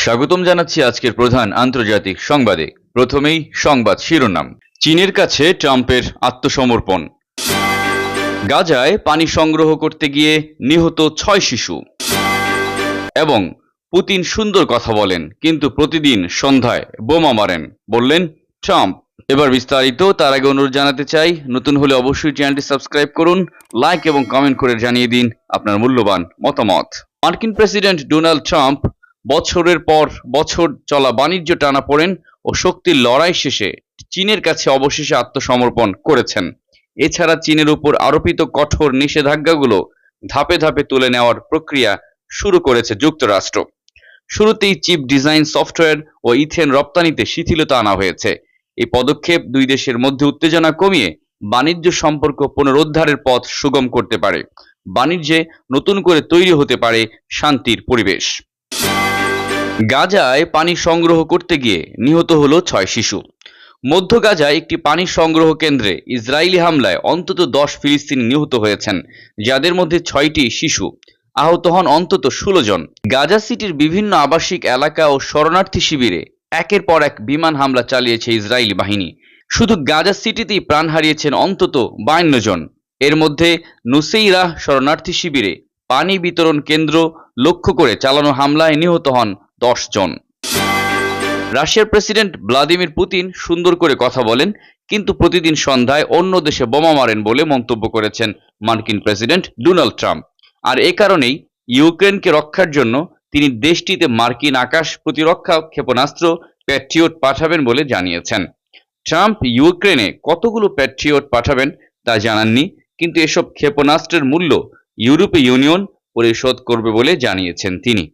স্বাগতম জানাচ্ছি আজকের প্রধান আন্তর্জাতিক সংবাদে। প্রথমেই সংবাদ শিরোনাম। চীনের কাছে ট্রাম্পের আত্মসমর্পণ। গাজায় পানি সংগ্রহ করতে গিয়ে নিহত 6 শিশু। এবং পুতিন সুন্দর কথা বলেন কিন্তু প্রতিদিন সন্ধ্যায় বোমা মারেন, বললেন ট্রাম্প। এবার বিস্তারিত। তার আগে অনুরোধ জানাতে চাই, নতুন হলে অবশ্যই চ্যানেলটি সাবস্ক্রাইব করুন, লাইক এবং কমেন্ট করে জানিয়ে দিন আপনার মূল্যবান মতামত। মার্কিন প্রেসিডেন্ট ডোনাল্ড ট্রাম্প বছরের পর বছর চলা বাণিজ্য টানাপোড়েন ও শক্তির লড়াই শেষে চীনের কাছে অবশেষে আত্মসমর্পণ করেছেন। এছাড়া চীনের উপর আরোপিত কঠোর নিষেধাজ্ঞাগুলো ধাপে ধাপে তুলে নেওয়ার প্রক্রিয়া শুরু করেছে যুক্তরাষ্ট্র। শুরুতেই চিপ ডিজাইন সফটওয়্যার ও ইথেন রপ্তানিতে শিথিলতা আনা হয়েছে। এই পদক্ষেপ দুই দেশের মধ্যে উত্তেজনা কমিয়ে বাণিজ্য সম্পর্ক পুনরুদ্ধারের পথ সুগম করতে পারে। বাণিজ্যে নতুন করে তৈরি হতে পারে শান্তির পরিবেশ। গাজায় পানি সংগ্রহ করতে গিয়ে নিহত হলো 6 শিশু। মধ্য গাজায় একটি পানি সংগ্রহ কেন্দ্রে ইসরায়েলি হামলায় অন্তত 10 ফিলিস্তিনি নিহত হয়েছেন, যাদের মধ্যে 6টি শিশু। আহত হন অন্তত 16 জন। গাজা সিটির বিভিন্ন আবাসিক এলাকা ও শরণার্থী শিবিরে একের পর এক বিমান হামলা চালিয়েছে ইসরায়েলি বাহিনী। শুধু গাজা সিটিতেই প্রাণ হারিয়েছেন অন্তত 52 জন। এর মধ্যে নুসেইরাহ শরণার্থী শিবিরে পানি বিতরণ কেন্দ্র লক্ষ্য করে চালানো হামলায় নিহত হন 10 জন। রাশিয়ার প্রেসিডেন্ট ভ্লাদিমির পুতিন সুন্দর করে কথা বলেন কিন্তু প্রতিদিন সন্ধ্যায় অন্য দেশে বোমা মারেন বলে মন্তব্য করেছেন মার্কিন প্রেসিডেন্ট ডোনাল্ড ট্রাম্প। আর এ কারণেই ইউক্রেনকে রক্ষার জন্য তিনি দেশটিতে মার্কিন আকাশ প্রতিরক্ষা ক্ষেপণাস্ত্র প্যাট্রিয়ট পাঠাবেন বলে জানিয়েছেন। ট্রাম্প ইউক্রেনে কতগুলো প্যাট্রিয়ট পাঠাবেন তা জানাননি, কিন্তু এসব ক্ষেপণাস্ত্রের মূল্য ইউরোপীয় ইউনিয়ন পরিশোধ করবে বলে জানিয়েছেন তিনি।